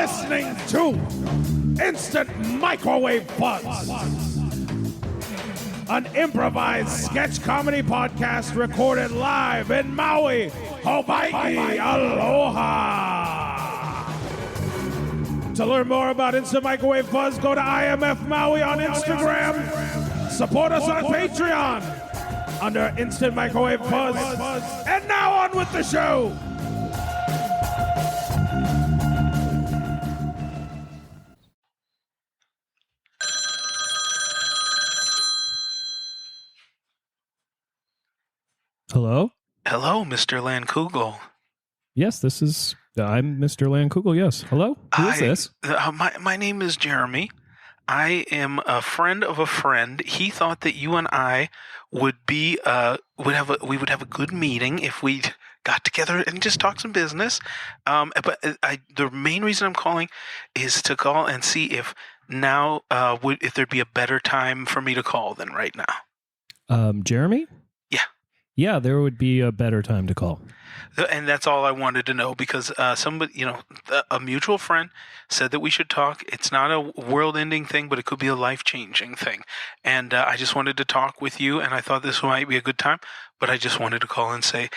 listening to Instant Microwave Buzz, an improvised sketch comedy podcast recorded live in Maui, Hawaii. Aloha! To learn more about Instant Microwave Buzz, go to IMF Maui on Instagram. Support us on Patreon under Instant Microwave Buzz. And now on with the show. Hello? Hello, Mr. Landkugel. Yes, I'm Mr. Landkugel, yes. Hello? Who is this? My name is Jeremy. I am a friend of a friend. He thought that you and I would be, we would have a good meeting if we got together and just talk some business. But the main reason I'm calling is to call and see if now, if there'd be a better time for me to call than right now. Jeremy? Yeah. Yeah, there would be a better time to call. And that's all I wanted to know because somebody, a mutual friend said that we should talk. It's not a world-ending thing, but it could be a life-changing thing. And I just wanted to talk with you, and I thought this might be a good time. But I just wanted to call and say,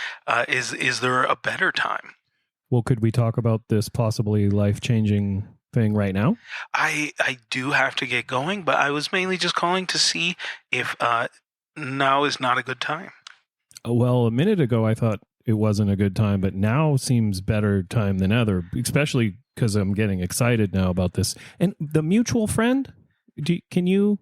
is there a better time? Well, could we talk about this possibly life-changing thing right now? I do have to get going, but I was mainly just calling to see if now is not a good time. Well, a minute ago I thought it wasn't a good time, but now seems better time than ever, especially because I'm getting excited now about this. And the mutual friend, can you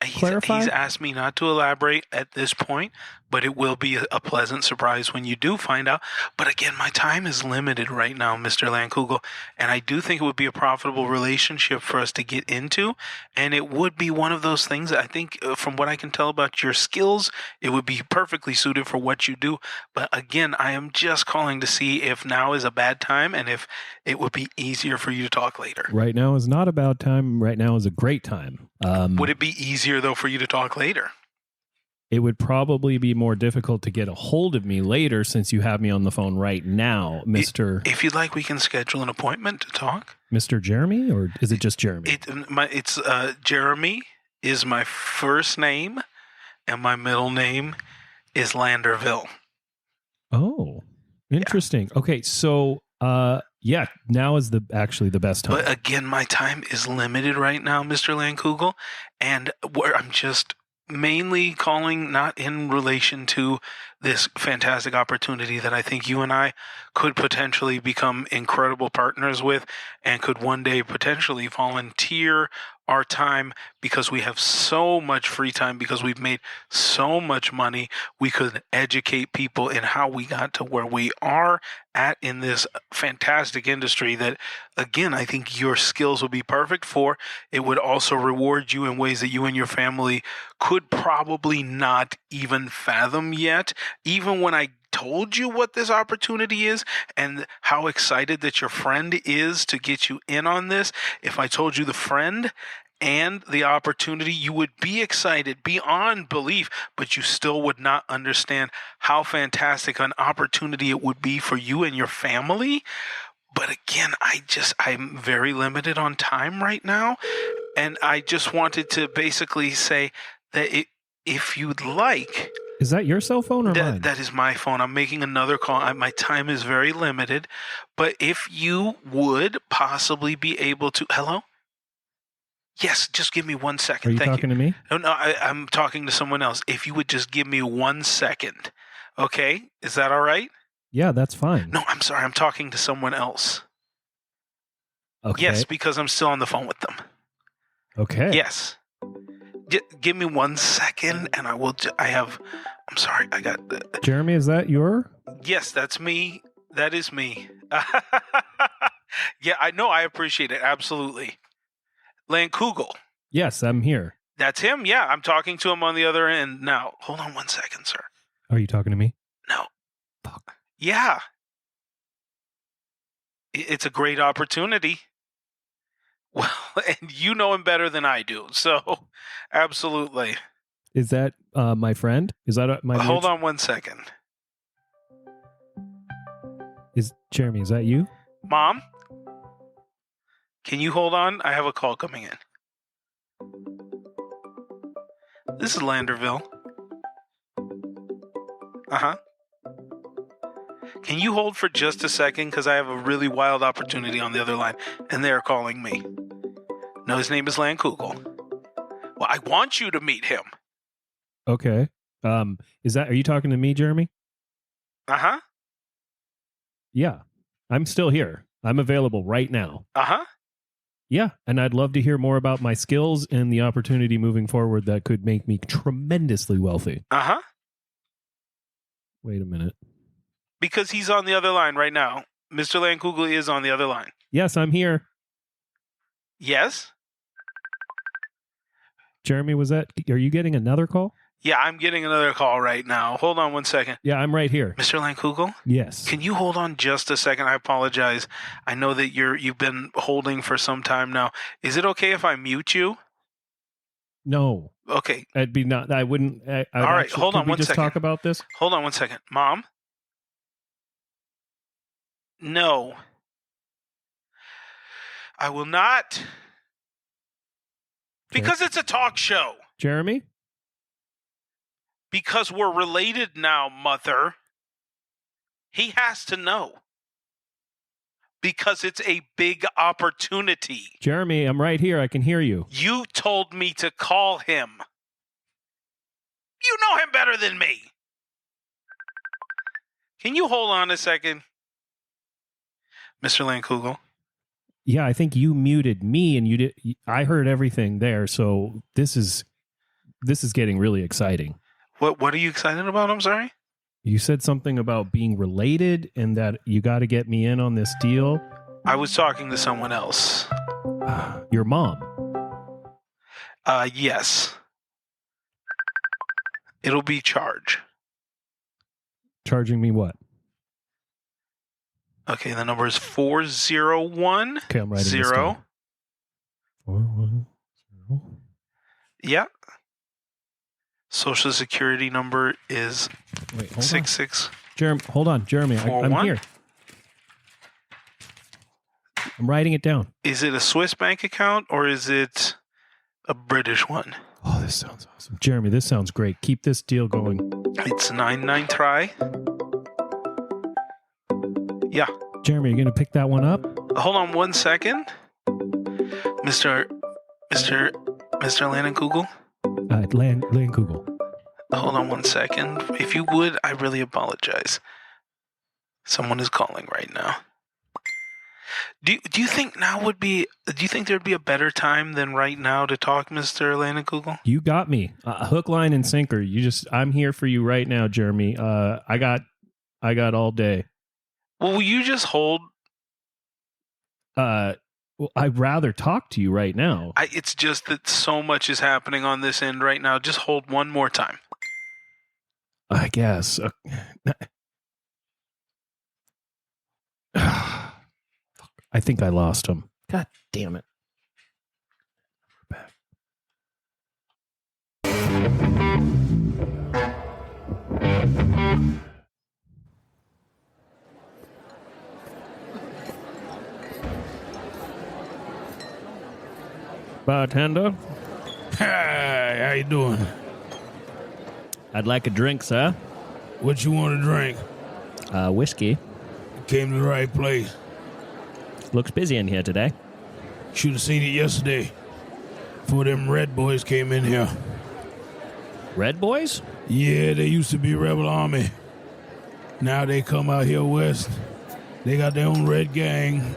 clarify? He's asked me not to elaborate at this point, but it will be a pleasant surprise when you do find out. But again, my time is limited right now, Mr. Landkugel, and I do think it would be a profitable relationship for us to get into, and it would be one of those things that I think, from what I can tell about your skills, it would be perfectly suited for what you do. But again, I am just calling to see if now is a bad time and if it would be easier for you to talk later. Right now is not a bad time. Right now is a great time. Would it be easier, though, for you to talk later? It would probably be more difficult to get a hold of me later since you have me on the phone right now, Mr. If you'd like, we can schedule an appointment to talk. Mr. Jeremy, or is it just Jeremy? It's Jeremy is my first name, and my middle name is Landerville. Oh, interesting. Yeah. Okay, so yeah, now is actually the best time. But again, my time is limited right now, Mr. Landkugel, and where I'm just mainly calling not in relation to this fantastic opportunity that I think you and I could potentially become incredible partners with and could one day potentially volunteer our time because we have so much free time, because we've made so much money. We could educate people in how we got to where we are at in this fantastic industry that, again, I think your skills would be perfect for. It would also reward you in ways that you and your family could probably not even fathom yet. Even when I told you what this opportunity is and how excited that your friend is to get you in on this, if I told you the friend and the opportunity, you would be excited beyond belief, but you still would not understand how fantastic an opportunity it would be for you and your family. But again, I'm very limited on time right now, and I just wanted to basically say that if you'd like... Is that your cell phone or mine? That is my phone. I'm making another call. My time is very limited. But if you would possibly be able to... Hello? Yes, just give me 1 second. Are you talking to me? No, I'm talking to someone else. If you would just give me 1 second. Okay? Is that all right? Yeah, that's fine. No, I'm sorry. I'm talking to someone else. Okay. Yes, because I'm still on the phone with them. Okay. Yes. Give me 1 second, and I will. I'm sorry. I got. Jeremy, is that your? Yes, that's me. That is me. Yeah, I know. I appreciate it. Absolutely. Landkugel. Yes, I'm here. That's him. Yeah, I'm talking to him on the other end now. Hold on 1 second, sir. Are you talking to me? No. Fuck. Yeah. It's a great opportunity. Well, and you know him better than I do, so absolutely. Is that my friend? Is that my? Hold on 1 second. Jeremy? Is that you? Mom? Can you hold on? I have a call coming in. This is Landerville. Uh-huh. Can you hold for just a second? Because I have a really wild opportunity on the other line, and they're calling me. No, his name is Lankugel. Well, I want you to meet him. Okay. Are you talking to me, Jeremy? Uh-huh. Yeah. I'm still here. I'm available right now. Uh-huh. Yeah, and I'd love to hear more about my skills and the opportunity moving forward that could make me tremendously wealthy. Uh-huh. Wait a minute. Because he's on the other line right now. Mr. Lankugel is on the other line. Yes, I'm here. Yes? Jeremy, are you getting another call? Yeah, I'm getting another call right now. Hold on one second. Yeah, I'm right here. Mr. Lankugel? Yes. Can you hold on just a second? I apologize. I know that you've been holding for some time now. Is it okay if I mute you? No. Okay. I wouldn't. All right, hold on one just second. Talk about this? Hold on one second. Mom? No. I will not. Because it's a talk show. Jeremy? Because we're related now, mother. He has to know. Because it's a big opportunity. Jeremy, I'm right here. I can hear you. You told me to call him. You know him better than me. Can you hold on a second? Mr. Lankugel? Yeah, I think you muted me and you did. I heard everything there, so this is getting really exciting. What are you excited about? I'm sorry? You said something about being related and that you got to get me in on this deal. I was talking to someone else. Your mom? Yes. It'll be charge. Charging me what? Okay, the number is 401. Okay, I'm writing this down. 410. Yeah. Social Security number is 66. Hold on, Jeremy. I'm here. I'm writing it down. Is it a Swiss bank account or is it a British one? Oh, this sounds awesome. Jeremy, this sounds great. Keep this deal going. It's 99 Yeah. Jeremy, you going to pick that one up? Hold on one second. Mr. Lankugel? Lankugel. Hold on one second. If you would, I really apologize. Someone is calling right now. Do you think there'd be a better time than right now to talk, Mr. Lankugel? You got me. Hook, line, and sinker. I'm here for you right now, Jeremy. I got all day. Well, will you just hold? Well, I'd rather talk to you right now. It's just that so much is happening on this end right now. Just hold one more time. I guess. I think I lost him. God damn it. We're back. Bartender? Hi, how you doing? I'd like a drink, sir. What you want to drink? Whiskey. Came to the right place. Looks busy in here today. Should have seen it yesterday. Before them red boys came in here. Red boys? Yeah, they used to be rebel army. Now they come out here west. They got their own red gang.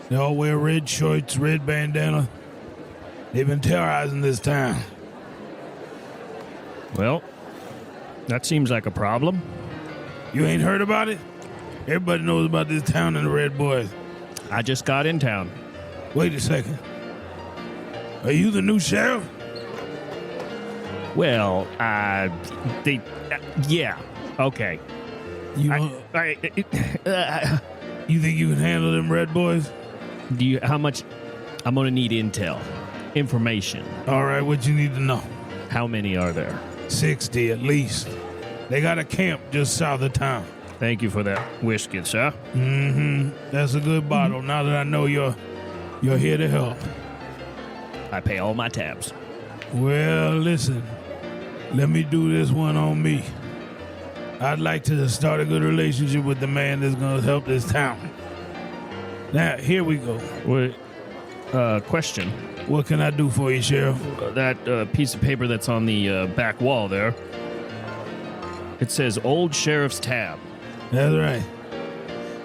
They all wear red shirts, red bandana. They've been terrorizing this town. Well, that seems like a problem. You ain't heard about it? Everybody knows about this town and the red boys. I just got in town. Wait a second. Are you the new sheriff? Well, yeah, okay. You think you can handle them red boys? How much? I'm gonna need intel, information. All right, what you need to know? How many are there? 60 at least. They got a camp just south of town. Thank you for that whiskey, sir. That's a good bottle. Now that I know you're here to help. I pay all my tabs. Well, listen. Let me do this one on me. I'd like to start a good relationship with the man that's going to help this town. Now, here we go. Wait, question. What can I do for you, Sheriff? That piece of paper that's on the back wall there. It says Old Sheriff's Tab. That's right.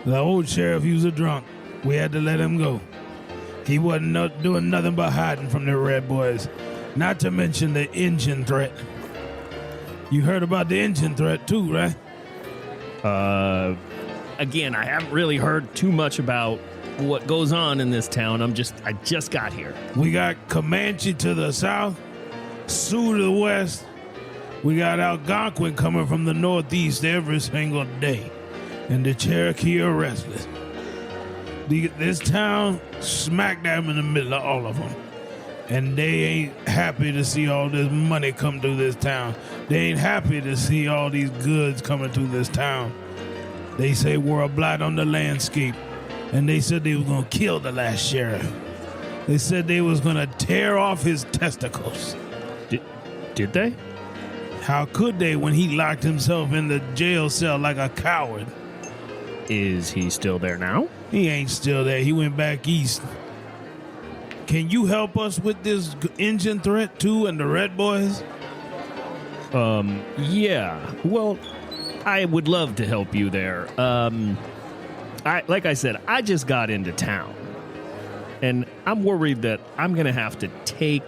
The old sheriff, he was a drunk. We had to let him go. He wasn't doing nothing but hiding from the Red Boys. Not to mention the engine threat. You heard about the engine threat too, right? Again, I haven't really heard too much about what goes on in this town. I just got here. We got Comanche to the south, Sioux to the west. We got Algonquin coming from the northeast every single day. And the Cherokee are restless. This town, smack dab in the middle of all of them. And they ain't happy to see all this money come through this town. They ain't happy to see all these goods coming through this town. They say we're a blight on the landscape. And they said they was going to kill the last sheriff. They said they was going to tear off his testicles. Did they? How could they when he locked himself in the jail cell like a coward? Is he still there now? He ain't still there. He went back east. Can you help us with this engine threat too and the Red Boys? Yeah. Well, I would love to help you there. Like I said, I just got into town. And I'm worried that I'm going to have to take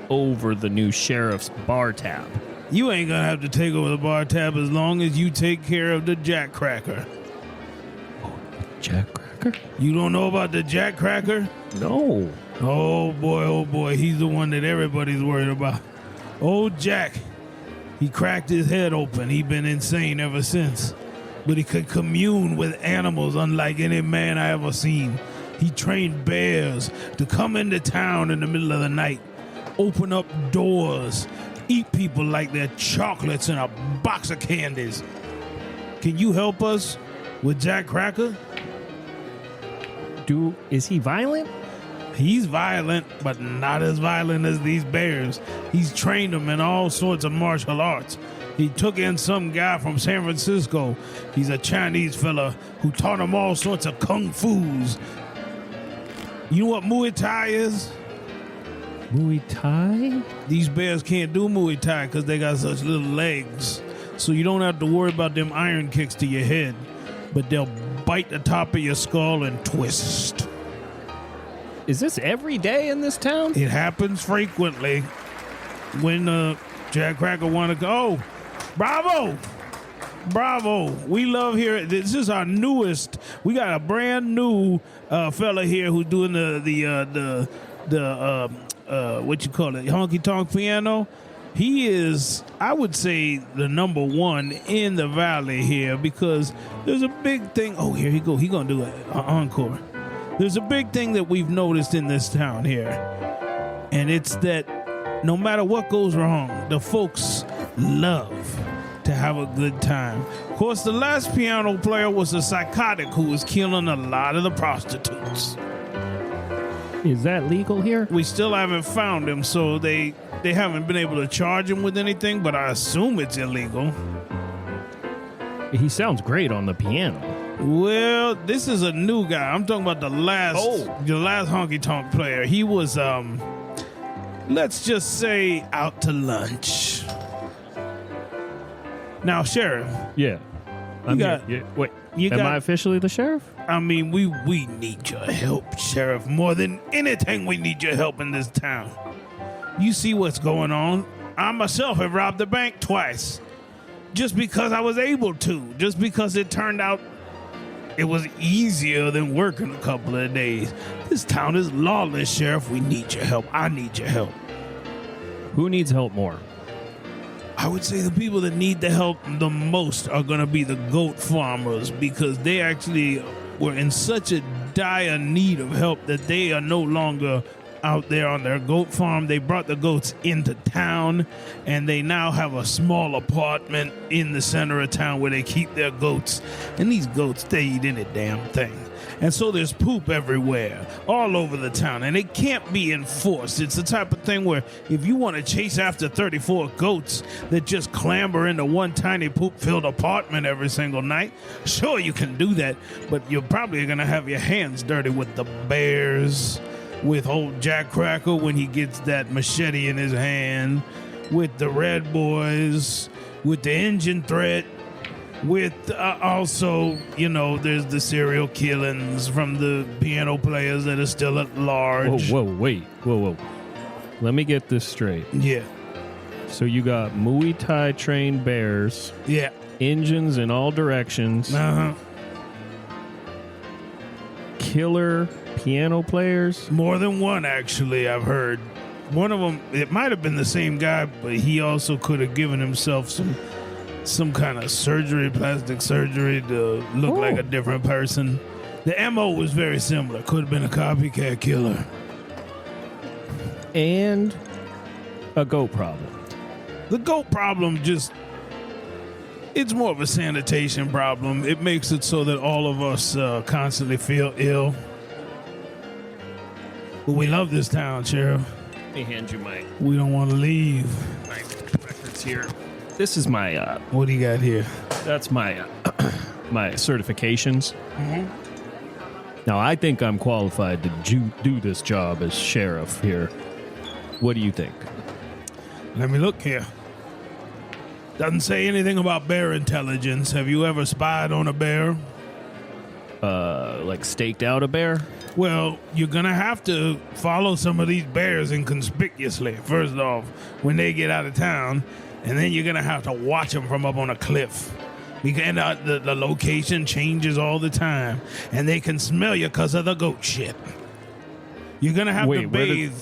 over the new sheriff's bar tab. You ain't going to have to take over the bar tab as long as you take care of the Jack Cracker. Jack Cracker? You don't know about the Jack Cracker? No. Oh boy, he's the one that everybody's worried about. Old Jack, he cracked his head open. He been insane ever since. But he could commune with animals unlike any man I ever seen. He trained bears to come into town in the middle of the night, open up doors, eat people like they're chocolates in a box of candies. Can you help us with Jack Cracker? Is he violent? He's violent, but not as violent as these bears. He's trained them in all sorts of martial arts. He took in some guy from San Francisco. He's a Chinese fella who taught him all sorts of kung fus. You know what Muay Thai is? Muay Thai? These bears can't do Muay Thai because they got such little legs. So you don't have to worry about them iron kicks to your head. But they'll bite the top of your skull and twist. Is this every day in this town? It happens frequently. When Jack Cracker want to go, bravo! We love here. This is our newest. We got a brand new fella here who's doing the what you call it, honky tonk piano. He is, I would say, the number one in the valley here because there's a big thing. Oh, here he go. He gonna do an encore. There's a big thing that we've noticed in this town here, and it's that no matter what goes wrong, the folks love to have a good time. Of course, the last piano player was a psychotic who was killing a lot of the prostitutes. Is that legal here? We still haven't found him, so they haven't been able to charge him with anything, but I assume it's illegal. He sounds great on the piano. Well, this is a new guy. I'm talking about the last honky tonk player. He was, let's just say, out to lunch. Now, Sheriff. Yeah. Wait, am I officially the sheriff? I mean, we need your help, Sheriff. More than anything, we need your help in this town. You see what's going on. I myself have robbed the bank twice. Just because I was able to. Just because it turned out it was easier than working a couple of days. This town is lawless, Sheriff. We need your help. I need your help. Who needs help more? I would say the people that need the help the most are going to be the goat farmers because they actually were in such a dire need of help that they are no longer out there on their goat farm. They brought the goats into town, and they now have a small apartment in the center of town where they keep their goats. And these goats, they eat any damn thing. And so there's poop everywhere, all over the town, and it can't be enforced. It's the type of thing where if you want to chase after 34 goats that just clamber into one tiny poop-filled apartment every single night, sure, you can do that, but you're probably going to have your hands dirty with the bears, with old Jack Cracker when he gets that machete in his hand, with the Red Boys, with the engine threat, with also, you know, there's the serial killings from the piano players that are still at large. Whoa. Let me get this straight. Yeah. So you got Muay Thai trained bears. Yeah. Engines in all directions. Uh-huh. Killer piano players. More than one, actually, I've heard. One of them, it might have been the same guy, but he also could have given himself some kind of surgery, plastic surgery, to look like a different person. The MO was very similar. Could have been a copycat killer. And a goat problem. The goat problem it's more of a sanitation problem. It makes it so that all of us constantly feel ill. But we love this town, Sheriff. Let me hand you my We don't want to leave. records here. This is my, What do you got here? that's my, my certifications. Now, I think I'm qualified to do this job as sheriff here. What do you think? Let me look here. Doesn't say anything about bear intelligence. Have you ever spied on a bear? Like staked out a bear? Well, you're going to have to follow some of these bears inconspicuously, first off, when they get out of town. And then you're going to have to watch them from up on a cliff. Because the location changes all the time. And they can smell you because of the goat shit. You're going to have to bathe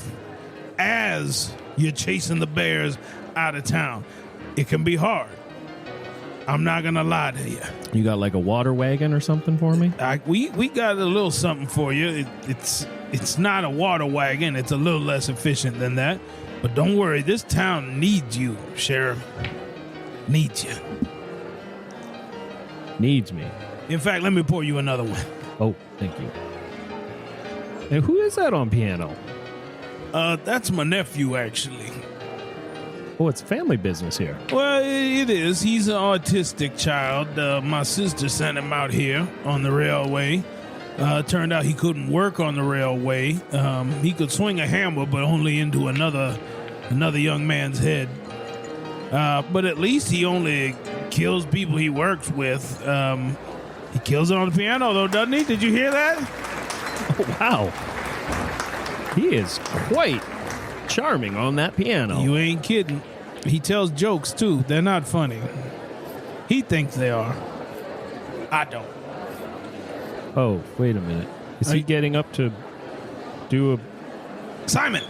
as you're chasing the bears out of town. It can be hard. I'm not going to lie to you. You got like a water wagon or something for me? We got a little something for you. It's not a water wagon. It's a little less efficient than that. But don't worry, this town needs you, Sheriff. Needs you. Needs me. In fact, let me pour you another one. Oh, thank you. And who is that on piano? That's my nephew, actually. Oh, it's family business here. Well, it is. He's an autistic child. My sister sent him out here on the railway. Turned out he couldn't work on the railway. He could swing a hammer, but only into another young man's head. But at least he only kills people he works with. He kills it on the piano, though, doesn't he? Did you hear that? Oh, wow. He is quite charming on that piano. You ain't kidding. He tells jokes, too. They're not funny. He thinks they are. I don't. Oh, wait a minute. Is he getting up to do a... Simon!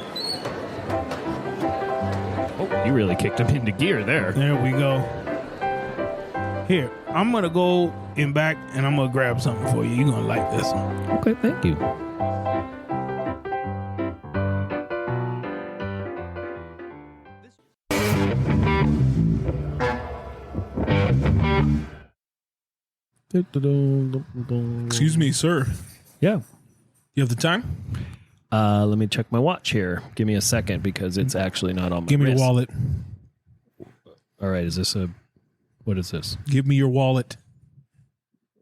Oh, you really kicked him into gear there. There we go. Here, I'm going to go in back and I'm going to grab something for you. You're going to like this one. Okay, thank you. Excuse me, sir. Yeah. You have the time? Let me check my watch here. Give me a second because it's actually not on my Give me wrist. your wallet. All right, is this what is this? Give me your wallet.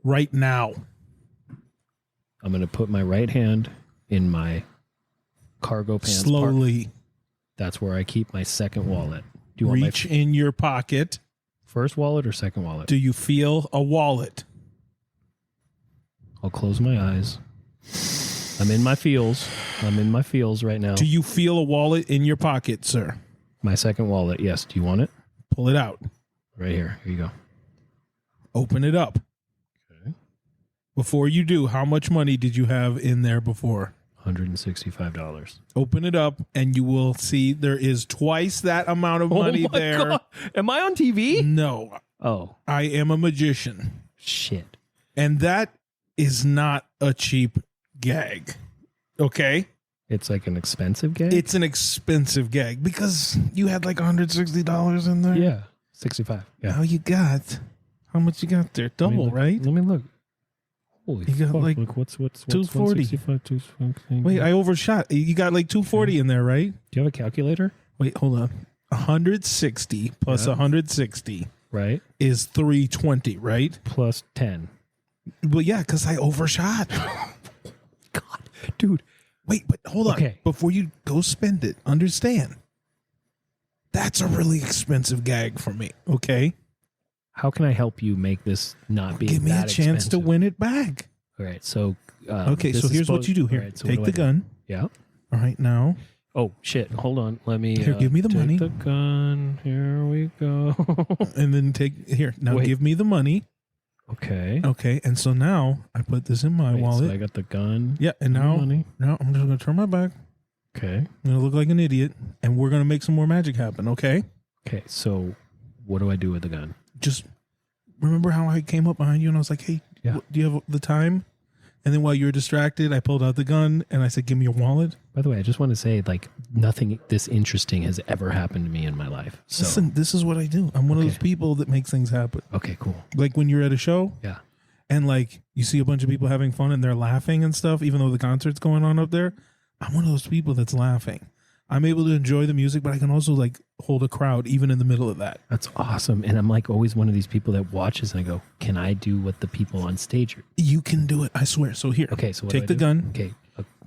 Right now. I'm going to put my right hand in my cargo pants. Slowly. That's where I keep my second wallet. Do you want reach in your pocket. First wallet or second wallet? Do you feel a wallet? I'll close my eyes. I'm in my feels. I'm in my feels right now. Do you feel a wallet in your pocket, sir? My second wallet, yes. Do you want it? Pull it out. Right here. Here you go. Open it up. Okay. Before you do, how much money did you have in there before? $165. Open it up, and you will see there is twice that amount of money there. God. Am I on TV? No. Oh. I am a magician. Shit. And that is not a cheap gag. Okay? It's like an expensive gag? It's an expensive gag because you had like $160 in there. Yeah. 65. Yeah. How much you got there? Double, right? Let me look. Holy You got fuck. like Look, what's 240. 165, 240? Wait, I overshot. You got like 240 in there, right? Do you have a calculator? Wait, hold on. 160 plus 160 Right. is 320, right? Plus 10. Well, yeah, because I overshot. God, dude. Wait, but hold on. Okay. Before you go spend it, understand. That's a really expensive gag for me, okay? How can I help you make this not be Give me a that chance to expensive? win it back. All right. So, Okay, this so is here's what supposed- you do here. all right, so Take what do the I do? gun. Yeah. All right, now. Oh, shit. Hold on. Let me. Here, give me the take money. the gun. Here we go. And then here. Now Wait. give me the money. Okay. Okay, and so now I put this in my Wait, wallet. So I got the gun. Yeah, and now money. I'm just going to turn my back. Okay. I'm going to look like an idiot, and we're going to make some more magic happen, okay? Okay. So, what do I do with the gun? Just remember how I came up behind you and I was like, hey, Yeah. do you have the time? And then while you were distracted, I pulled out the gun and I said, give me your wallet. By the way, I just want to say, like, nothing this interesting has ever happened to me in my life. So, Listen, this is what I do. I'm one of Okay. those people that makes things happen. okay, cool. Like when you're at a show Yeah. and like you see a bunch of people having fun and they're laughing and stuff, even though the concert's going on up there. I'm one of those people that's laughing. I'm able to enjoy the music, but I can also like hold a crowd even in the middle of that. That's awesome. And I'm like always one of these people that watches and I go, can I do what the people on stage are? You can do it. I swear. So here, Okay, so what take do the I do? gun. Okay.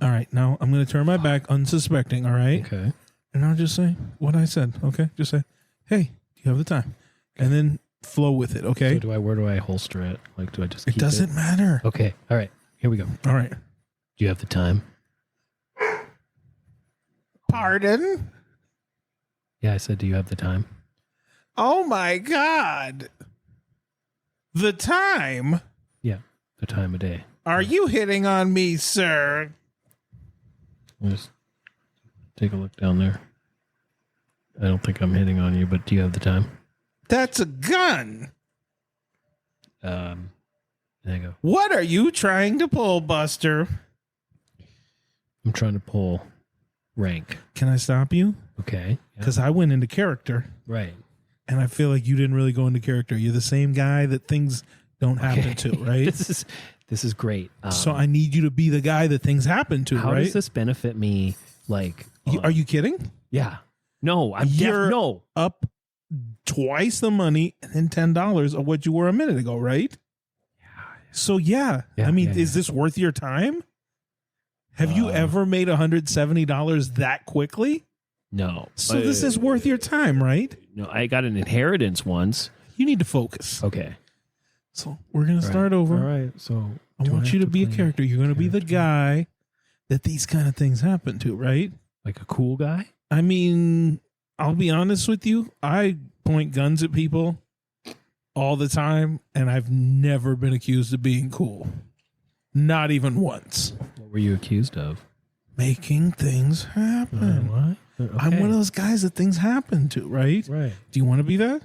All right. Now I'm going to turn my back unsuspecting. All right. Okay. And I'll just say what I said. Okay. Just say, hey, do you have the time? And then flow with it. Okay. So where do I holster it? Like, do I just It keep doesn't matter. Okay. All right. Here we go. All right. Do you have the time? Pardon? Yeah, I said, do you have the time? Oh my God. The time? Yeah. The time of day. Are you hitting on me, sir? I'll just take a look down there. I don't think I'm hitting on you, but do you have the time? That's a gun. There you go. What are you trying to pull, Buster? I'm trying to pull rank. Can I stop you? Okay. Yeah. Because I went into character, Right. and I feel like you didn't really go into character. You're the same guy that things don't happen to, right? This is great. So I need you to be the guy that things happen to, how right? does this benefit me? Like, Are you kidding? yeah. No, You're no. up twice the money and then $10 of what you were a minute ago, right? So Yeah, I mean, yeah, is this worth your time? Have you ever made $170 that quickly? No. So this is worth your time, right? No, I got an inheritance once. You need to focus. Okay. So we're gonna start over. All right. So I want you to be a character. You're gonna be the guy that these kind of things happen to, right? like a cool guy. I mean, I'll be honest with you. I point guns at people all the time, and I've never been accused of being cool. Not even once. What were you accused of? Making things happen. What? I'm one of those guys that things happen to, right? Right. Do you want to be that?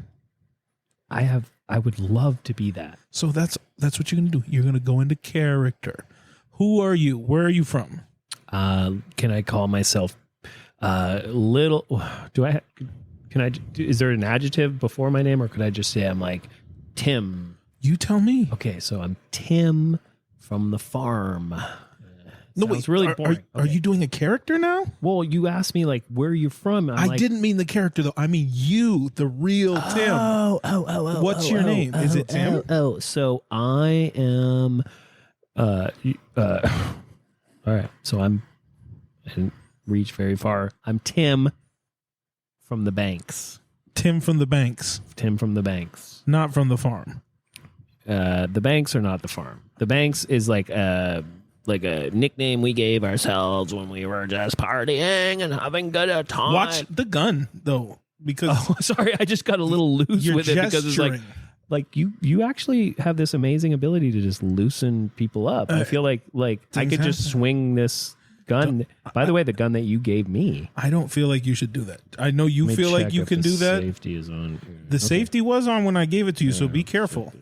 I would love to be that. So that's what you're going to do. You're going to go into character. Who are you? Where are you from? Can I call myself little? Is there an adjective before my name, or could I just say I'm like Tim? You tell me. Okay, so I'm Tim from the farm. No, Sounds really boring. Are you doing a character now? Well, you asked me like where are you from? I'm I like, didn't mean the character though. I mean you, the real Tim. Oh. What's your name? Is it Tim? So I am. All right. So I didn't reach very far. I'm Tim from the banks. Tim from the banks, Tim from the banks. not from the farm. The banks are not the farm. The banks is like a nickname we gave ourselves when we were just partying and having good time. Watch the gun though, because Oh, sorry, I just got a little loose you're with it because it's like you actually have this amazing ability to just loosen people up. I feel like I things could just happen. swing this gun. By the way, the gun that you gave me. I don't feel like you should do that. I know you Let me feel like check you if can the do that. Safety is on. The safety was on when I gave it to you, so be careful.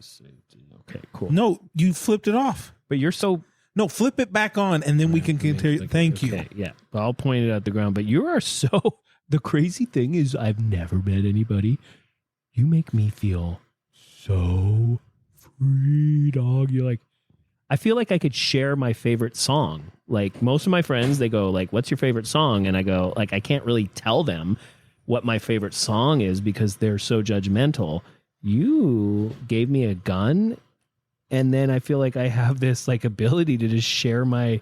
Okay, cool. No, you flipped it off. But you're so No, flip it back on, and then we can continue. Thank you. Okay, yeah. I'll point it at the ground. But you are so. The crazy thing is, I've never met anybody. You make me feel so free, dog. You're like, I feel like I could share my favorite song. Like most of my friends, they go like, "What's your favorite song?" And I go like, I can't really tell them what my favorite song is because they're so judgmental. You gave me a gun. And then I feel like I have this like ability to just share my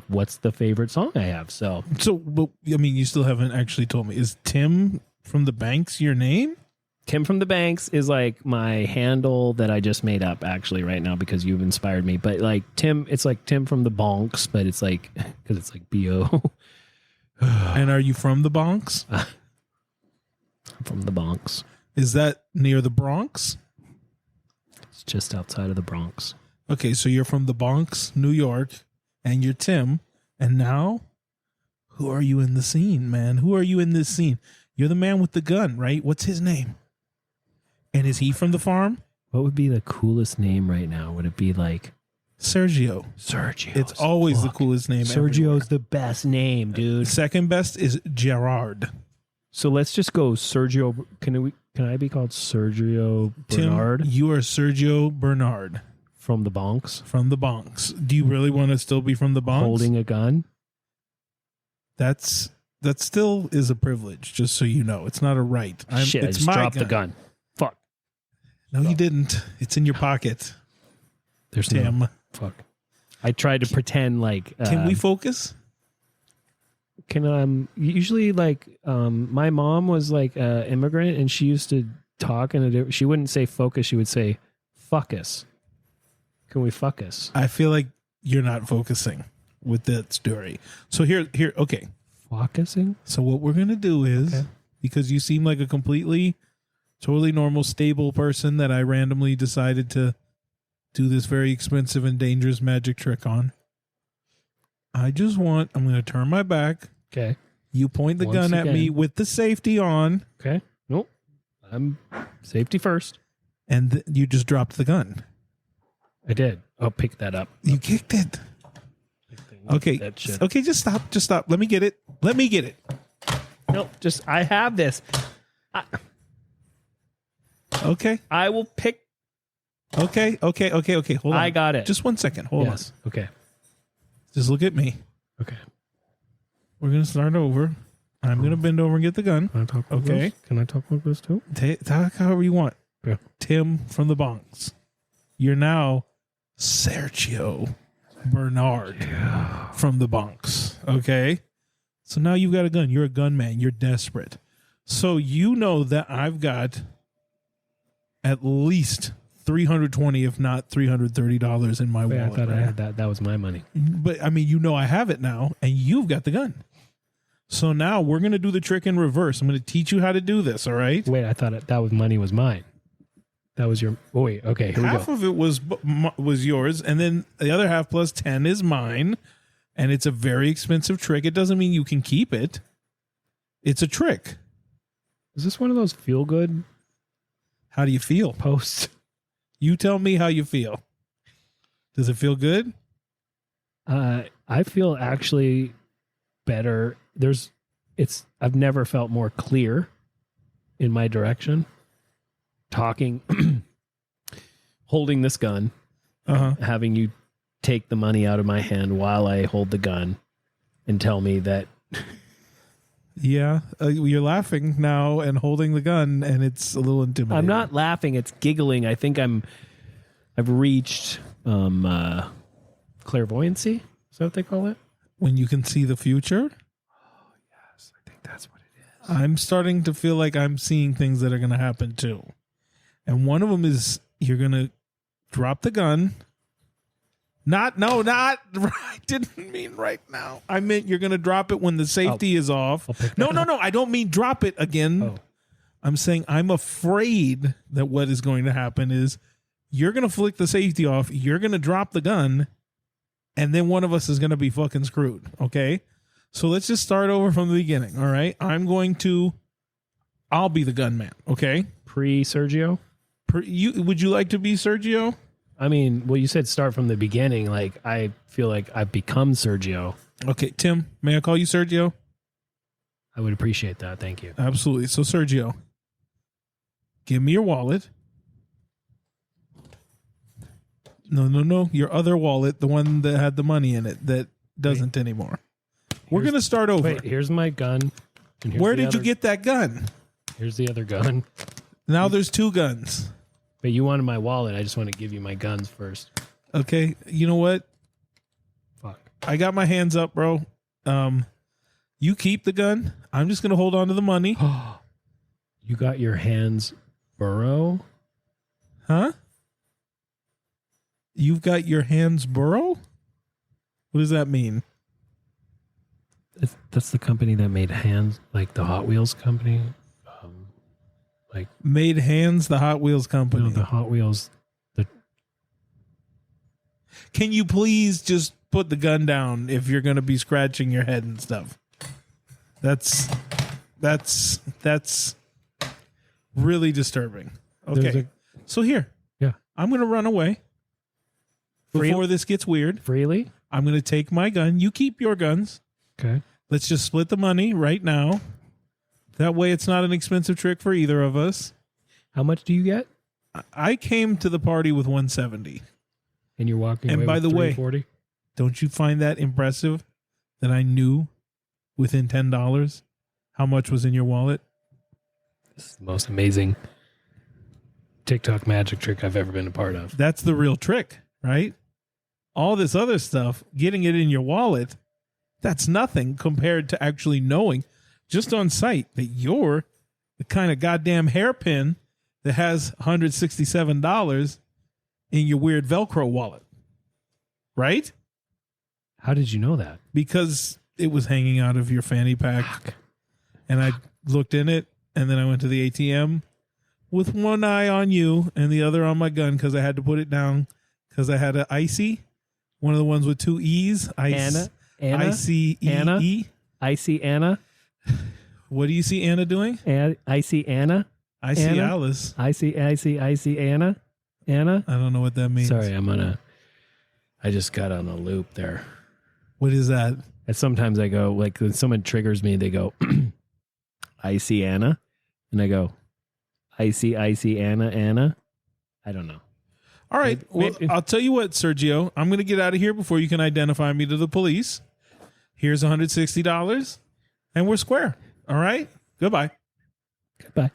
what's the favorite song I have. So but I mean, you still haven't actually told me. Is Tim from the Banks your name? Tim from the Banks is like my handle that I just made up actually right now because you've inspired me. But like Tim, it's like Tim from the Bonks, but it's like because it's like B-O. And are you from the Bonks? I'm from the Bonks. Is that near the Bronx? It's just outside of the Bronx. Okay, so you're from the Bronx, New York, and you're Tim. And now, who are you in the scene, man? Who are you in this scene? You're the man with the gun, right? What's his name? And is he from the farm? What would be the coolest name right now? Would it be like Sergio. Sergio? It's always the coolest name. Sergio's the best name, dude. Second best is Gerard. So let's just go Sergio. Can I be called Sergio Bernard? Tim, you are Sergio Bernard. From the Bonks? From the Bonks. Do you really want to still be from the Bonks? Holding a gun? That still is a privilege, just so you know. It's not a right. Shit, it's I just dropped the gun. Fuck. No, you didn't. It's in your pocket. There's Tim. No, fuck. I tried to pretend like... Can we focus? Usually like my mom was like an immigrant and she used to talk and she wouldn't say focus, she would say fuckus. Can we fuckus? I feel like you're not focusing with that story. So here, okay. Focusing? So what we're gonna do is because you seem like a completely, totally normal, stable person that I randomly decided to do this very expensive and dangerous magic trick on. I'm going to turn my back. Okay. You point the gun at me with the safety on. Okay. Nope. I'm safety first. And you just dropped the gun. I did. I'll pick that up. You kicked it. Okay. Okay, just stop. Just stop. Let me get it. Nope. I have this. Okay. I will pick. Okay. Hold on. I got it. Just 1 second. Hold on. Okay. Just look at me. Okay. We're going to start over. I'm going to bend over and get the gun. Can I talk about this? Can I talk about this too? Talk however you want. Yeah. Tim from the Bonks. You're now Sergio Bernard from the Bonks. Okay? So now you've got a gun. You're a gunman. You're desperate. So you know that I've got at least $320, if not $330 in my wallet. I thought I had that. That was my money. But I mean, you know I have it now, and you've got the gun. So now we're going to do the trick in reverse. I'm going to teach you how to do this, all right? Wait, I thought that was money was mine. That was your... Oh, wait, okay, here we go. Half of it was yours, and then the other half plus 10 is mine, and it's a very expensive trick. It doesn't mean you can keep it. It's a trick. Is this one of those feel-good How do you feel? posts? You tell me how you feel. Does it feel good? I feel actually better. I've never felt more clear in my direction. Talking, holding this gun, having you take the money out of my hand while I hold the gun and tell me that. Yeah, you're laughing now and holding the gun, and it's a little intimidating. I'm not laughing; it's giggling. I think I've reached clairvoyancy. Is that what they call it? When you can see the future? Oh, yes. I think that's what it is. I'm starting to feel like I'm seeing things that are going to happen too. And one of them is you're going to drop the gun. I didn't mean right now. I meant you're going to drop it when the safety is off. No. I don't mean drop it again. Oh. I'm saying I'm afraid that what is going to happen is you're going to flick the safety off. You're going to drop the gun. And then one of us is going to be fucking screwed. Okay. So let's just start over from the beginning. All right. I'll be the gunman. Okay. Pre-Sergio? Would you like to be Sergio? I mean, well, you said start from the beginning. Like, I feel like I've become Sergio. Okay, Tim, may I call you Sergio? I would appreciate that. Thank you. Absolutely. So, Sergio, give me your wallet. No. Your other wallet, the one that had the money in it that doesn't anymore. We're going to start over. Wait, here's my gun. And here's Where the did you other- get that gun? Here's the other gun. Now there's 2 guns. But you wanted my wallet. I just want to give you my guns first. Okay. You know what? Fuck. I got my hands up, bro. You keep the gun. I'm just going to hold on to the money. You got your hands burrow? Huh? You've got your hands burrow? What does that mean? That's the company that made hands, like the Hot Wheels company. Made Hands, the Hot Wheels company. No, the Hot Wheels. Can you please just put the gun down if you're going to be scratching your head and stuff? That's really disturbing. Okay. So here. Yeah. I'm going to run away before this gets weird. Freely? I'm going to take my gun. You keep your guns. Okay. Let's just split the money right now. That way it's not an expensive trick for either of us. How much do you get? I came to the party with 170. And you're walking And away by with the way, 340? Don't you find that impressive that I knew within $10 how much was in your wallet? This is the most amazing TikTok magic trick I've ever been a part of. That's the real trick, right? All this other stuff, getting it in your wallet, that's nothing compared to actually knowing just on sight that you're the kind of goddamn hairpin that has $167 in your weird Velcro wallet. Right? How did you know that? Because it was hanging out of your fanny pack. Fuck. And I looked in it, and then I went to the ATM with one eye on you and the other on my gun because I had to put it down because I had an icy, one of the ones with 2 E's. Anna? I-C-E-E. Anna? I see Anna. What do you see Anna doing? I see Anna. I see Anna? Alice. I see Anna. Anna. I don't know what that means. Sorry, I just got on a loop there. What is that? And sometimes I go, like, when someone triggers me, they go, I see Anna. And I go, I see Anna. I don't know. All right. Well, Maybe- I'll tell you what, Sergio. I'm going to get out of here before you can identify me to the police. Here's $160, and we're square. All right? Goodbye. Goodbye.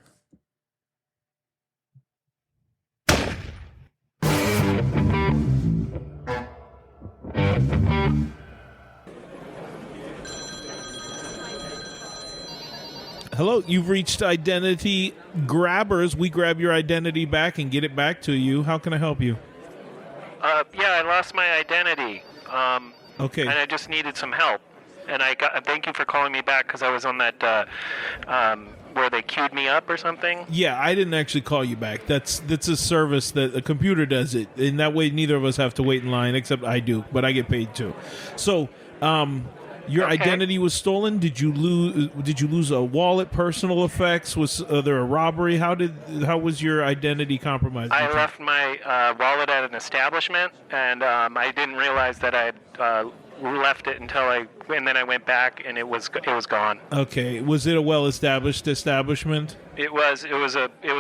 Hello, you've reached Identity Grabbers. We grab your identity back and get it back to you. How can I help you? Yeah, I lost my identity. Okay. And I just needed some help. And thank you for calling me back because I was on that where they queued me up or something. Yeah, I didn't actually call you back. That's a service that a computer does it, and that way neither of us have to wait in line. Except I do, but I get paid too. So, your Okay. identity was stolen. Did you lose a wallet? Personal effects? Was there a robbery? How was your identity compromised? I left my wallet at an establishment, and I didn't realize that I had left it and then I went back, and it was gone. Okay, was it a well-established establishment? It was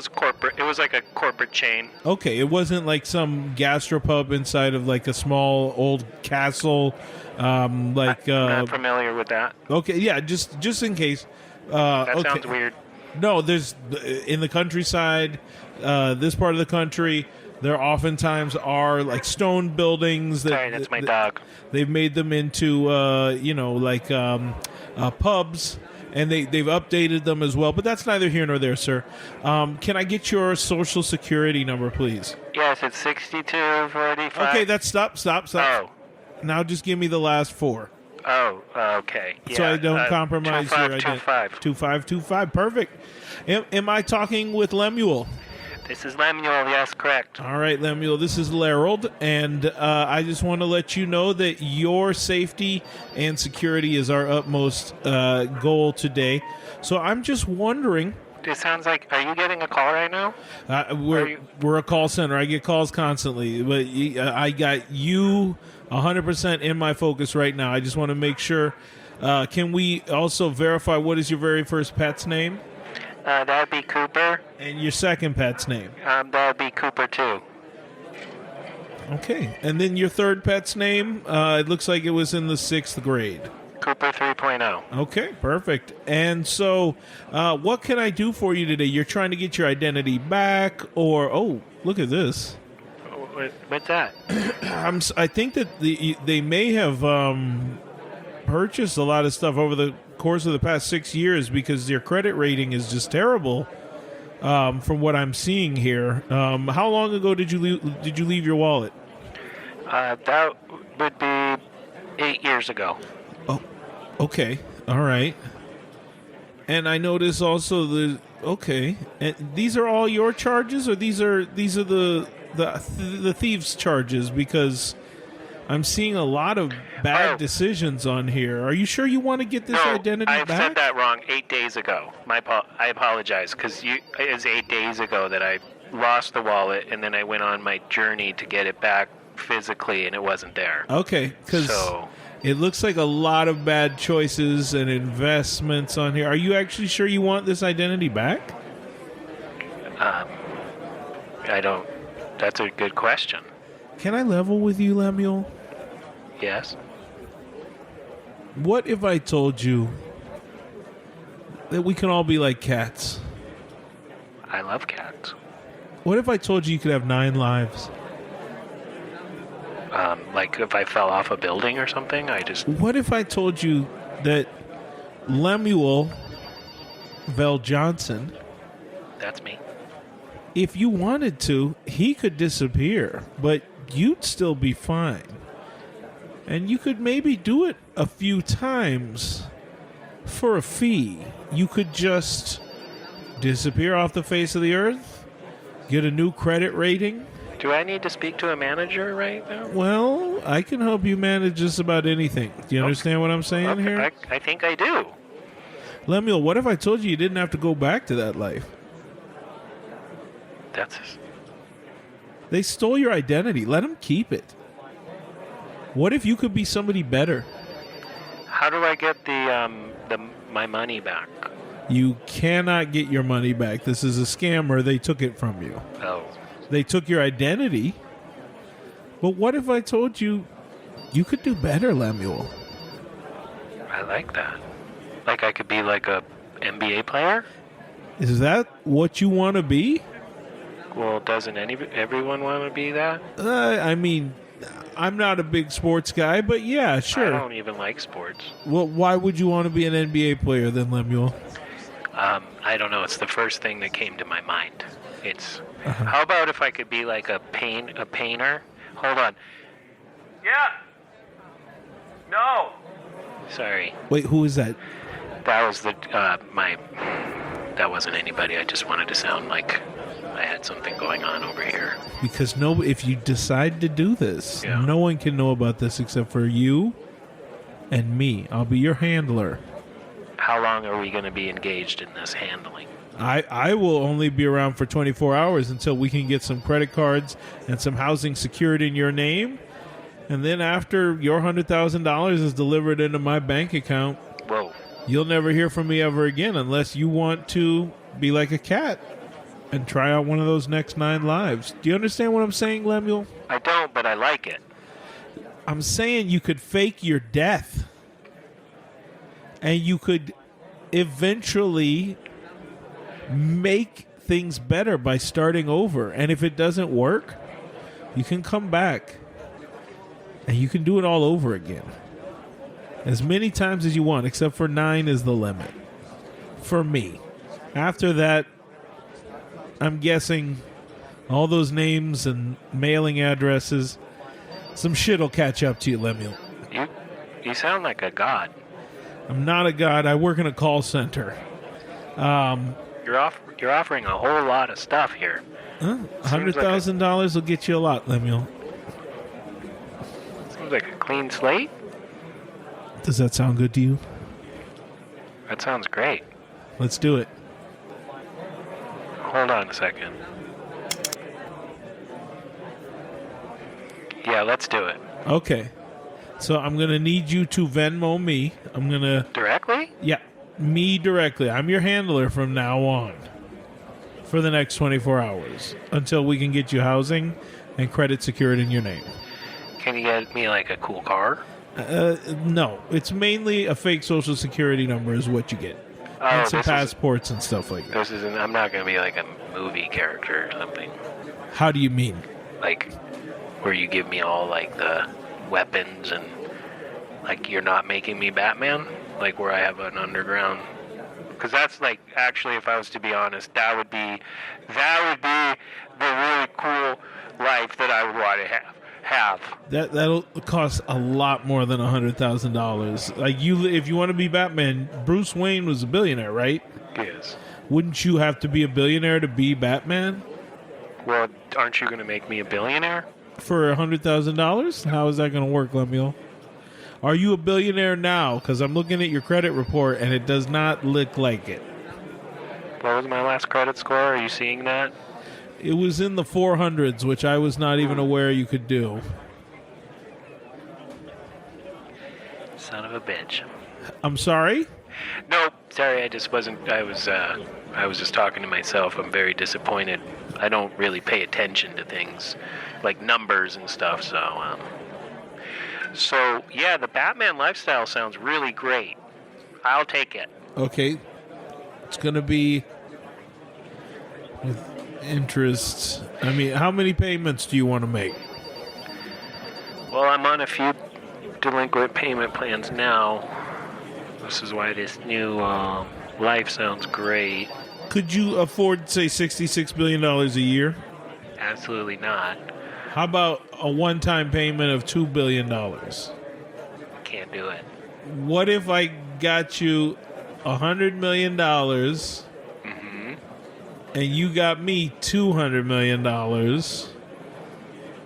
corporate. It was like a corporate chain. Okay, it wasn't like some gastropub inside of like a small old castle, Not familiar with that. Okay, yeah, just in case. That okay. sounds weird. No, there's in the countryside, this part of the country, there oftentimes are like stone buildings that Sorry, that's my dog. they've made them into pubs, and they've updated them as well. But that's neither here nor there, sir. Can I get your social security number, please? Yes, it's 6245. Okay, that's stop. Oh. Now just give me the last 4. Oh, okay. Yeah, So I don't compromise your identity. 2525. 2525. Perfect. Am I talking with Lemuel? This is Lemuel, yes, correct. All right, Lemuel, this is Larold, and I just want to let you know that your safety and security is our utmost goal today. So I'm just wondering, It sounds like. Are you getting a call right now? We're a call center. I get calls constantly, but I got you 100% in my focus right now. I just want to make sure. Can we also verify what is your very first pet's name? That would be Cooper. And your second pet's name? That would be Cooper too. Okay. And then your third pet's name? It looks like it was in the 6th grade. Cooper 3.0. Okay, perfect. And so, what can I do for you today? You're trying to get your identity back, or look at this. What's that? I think that they may have purchased a lot of stuff over the course of the past 6 years because their credit rating is just terrible. From what I'm seeing here, how long ago did you leave your wallet? That would be 8 years ago. Oh, okay, all right. And I notice also and these are all your charges, or these are the thieves' charges, because I'm seeing a lot of bad decisions on here. Are you sure you want to get this identity back? I said that wrong 8 days ago. I apologize, because it was 8 days ago that I lost the wallet, and then I went on my journey to get it back physically, and it wasn't there. Okay, because it looks like a lot of bad choices and investments on here. Are you actually sure you want this identity back? I don't. That's a good question. Can I level with you, Lemuel? Yes. What if I told you that we can all be like cats? I love cats. What if I told you could have 9 lives? Like if I fell off a building or something, What if I told you that Lemuel Vel Johnson... That's me. If you wanted to, he could disappear, but you'd still be fine. And you could maybe do it a few times for a fee. You could just disappear off the face of the earth, get a new credit rating. Do I need to speak to a manager right now? Well, I can help you manage just about anything. Do you understand what I'm saying here? I think I do. Lemuel, what if I told you didn't have to go back to that life? They stole your identity. Let them keep it. What if you could be somebody better? How do I get my money back? You cannot get your money back. This is a scammer. They took it from you. Oh. They took your identity. But what if I told you you could do better, Lemuel? I like that. Like I could be like a NBA player? Is that what you want to be? Well, doesn't everyone want to be that? I mean, I'm not a big sports guy, but yeah, sure. I don't even like sports. Well, why would you want to be an NBA player then, Lemuel? I don't know. It's the first thing that came to my mind. It's how about if I could be like a painter? Hold on. Yeah. No. Sorry. Wait, who is that? That was that wasn't anybody. I just wanted to sound like I had something going on over here. Because if you decide to do this, no one can know about this except for you and me. I'll be your handler. How long are we going to be engaged in this handling? I will only be around for 24 hours until we can get some credit cards and some housing secured in your name. And then after your $100,000 is delivered into my bank account, whoa, you'll never hear from me ever again unless you want to be like a cat and try out one of those next 9 lives. Do you understand what I'm saying, Lemuel? I don't, but I like it. I'm saying you could fake your death. And you could eventually make things better by starting over. And if it doesn't work, you can come back. And you can do it all over again. As many times as you want, except for 9 is the limit. For me. After that, I'm guessing all those names and mailing addresses, some shit will catch up to you, Lemuel. You sound like a god. I'm not a god. I work in a call center. You're offering a whole lot of stuff here. $100,000 will get you a lot, Lemuel. Seems like a clean slate. Does that sound good to you? That sounds great. Let's do it. Hold on a second. Yeah, let's do it. Okay. So I'm going to need you to Venmo me. I'm going to... Directly? Yeah, me directly. I'm your handler from now on for the next 24 hours until we can get you housing and credit secured in your name. Can you get me like a cool car? No, it's mainly a fake social security number is what you get. And some passports and stuff like that. This isn't. I'm not going to be like a movie character or something. How do you mean? Like, where you give me all like the weapons and like you're not making me Batman? Like where I have an underground. Because that's like, actually, if I was to be honest, that would be the really cool life that I would want to have. That'll cost a lot more than $100,000. Like if you want to be Batman, Bruce Wayne was a billionaire, right? Yes. Wouldn't you have to be a billionaire to be Batman? Well, aren't you going to make me a billionaire? For $100,000? How is that going to work, Lemuel? Are you a billionaire now? Because I'm looking at your credit report and it does not look like it. What was my last credit score? Are you seeing that? It was in the 400s, which I was not even aware you could do. Son of a bitch. I'm sorry? No, sorry, I just wasn't. I was just talking to myself. I'm very disappointed. I don't really pay attention to things like numbers and stuff. So yeah, the Batman lifestyle sounds really great. I'll take it. Okay. It's going to be with interest. I mean, how many payments do you want to make? Well, I'm on a few delinquent payment plans now. This is why this new life sounds great. Could you afford, say, $66 billion a year? Absolutely not. How about a one-time payment of $2 billion? Can't do it. What if I got you $100 million and you got me $200 million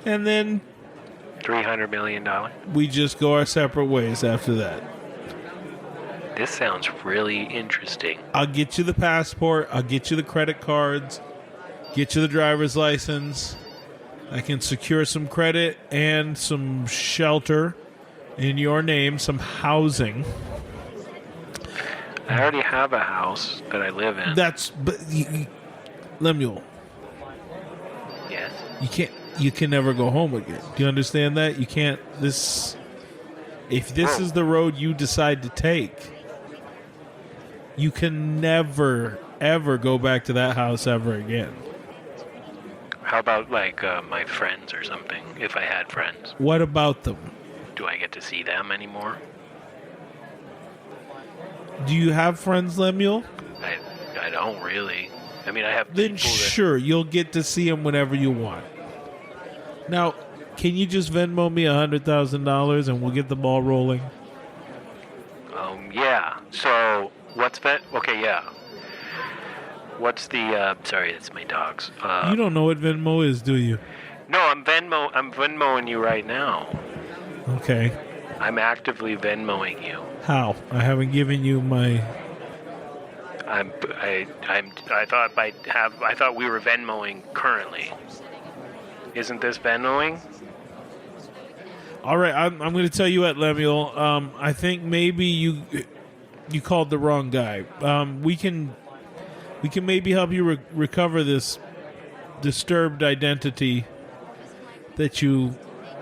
and then $300 million. we just go our separate ways after that? This sounds really interesting. I'll get you the passport. I'll get you the credit cards. Get you the driver's license. I can secure some credit and some shelter in your name, some housing. I already have a house that I live in. Lemuel. Yes. You can never go home again. Do you understand that? You can't, if this is the road you decide to take, you can never, ever go back to that house ever again. How about like my friends or something, if I had friends? What about them? Do I get to see them anymore? Do you have friends, Lemuel? I don't really. I mean, I have Then people that... sure, you'll get to see them whenever you want. Now, can you just Venmo me $100,000 and we'll get the ball rolling? Yeah. So, what's that? Okay, yeah. What's the, sorry, it's my dogs. You don't know what Venmo is, do you? No, I'm Venmoing you right now. Okay. I'm actively Venmoing you. How? I haven't given you my... I thought we were Venmoing currently. Isn't this Venmoing? All right, I'm going to tell you what, Lemuel. I think maybe you called the wrong guy. We can maybe help you recover this disturbed identity that you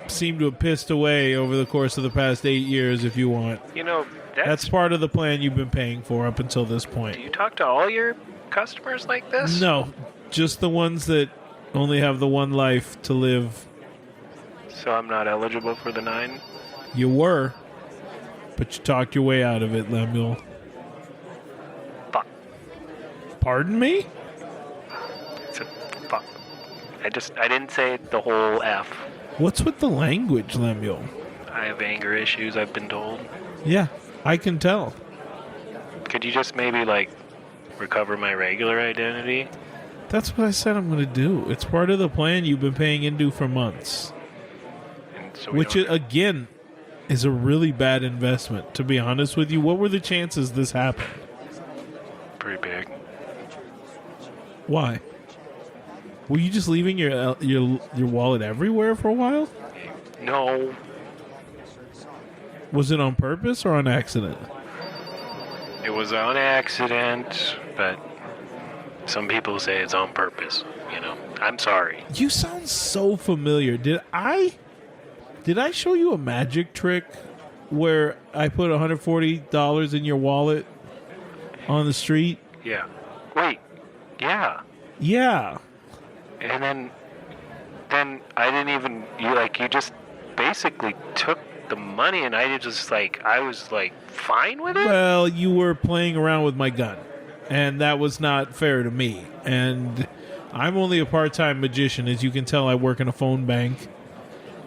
seem to have pissed away over the course of the past 8 years, if you want. You know, that's part of the plan you've been paying for up until this point. Do you talk to all your customers like this? No, just the ones that only have the one life to live. So I'm not eligible for the 9? You were, but you talked your way out of it, Lemuel. Fuck. Pardon me? It's a fuck. I didn't say the whole F. What's with the language, Lemuel? I have anger issues, I've been told. Yeah, I can tell. Could you just maybe, like, recover my regular identity? That's what I said I'm going to do. It's part of the plan you've been paying into for months. And so Which, again, is a really bad investment, to be honest with you. What were the chances this happened? Pretty big. Why? Were you just leaving your wallet everywhere for a while? No. Was it on purpose or on accident? It was on accident, but some people say it's on purpose. I'm sorry. You sound so familiar. Did I show you a magic trick where I put $140 in your wallet on the street? Yeah. Wait. Yeah. Yeah. And then I didn't even you just basically took the money, and I was fine with it. Well, you were playing around with my gun, and that was not fair to me. And I'm only a part-time magician. As you can tell, I work in a phone bank,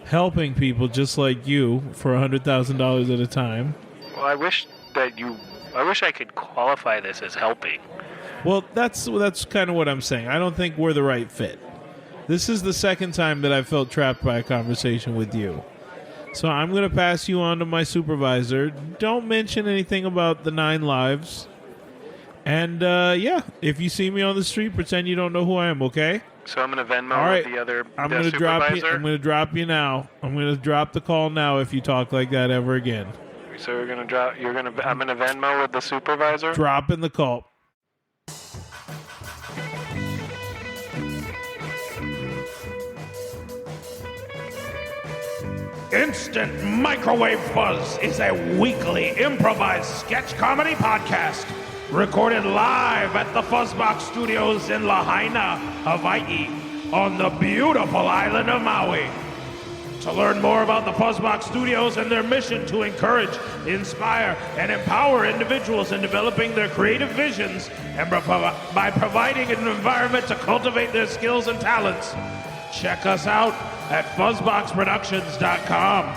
helping people just like you for $100,000 at a time. Well, I wish I could qualify this as helping. Well, that's kind of what I'm saying. I don't think we're the right fit. This is the second time that I felt trapped by a conversation with you. So I'm going to pass you on to my supervisor. Don't mention anything about the 9 lives. And, if you see me on the street, pretend you don't know who I am, okay? So I'm going to Venmo All right. the other I'm the going to drop you. supervisor? I'm going to drop you now. I'm going to drop the call now if you talk like that ever again. So I'm going to Venmo with the supervisor? Dropping the call. Instant Microwave Fuzz is a weekly improvised sketch comedy podcast recorded live at the Fuzzbox Studios in Lahaina, Hawaii, on the beautiful island of Maui. To learn more about the Fuzzbox Studios and their mission to encourage, inspire, and empower individuals in developing their creative visions and by providing an environment to cultivate their skills and talents, check us out at fuzzboxproductions.com.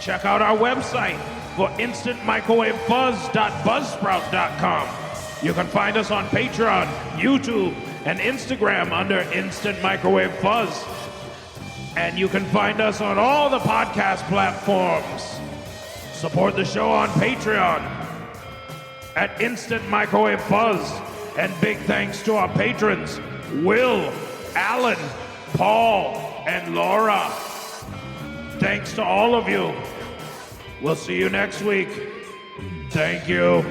Check out our website for instantmicrowavefuzz.buzzsprout.com. You can find us on Patreon, YouTube, and Instagram under Instant Microwave Fuzz. And you can find us on all the podcast platforms. Support the show on Patreon at Instant Microwave Fuzz. And big thanks to our patrons, Will, Alan, Paul, and Laura. Thanks to all of you. We'll see you next week. Thank you.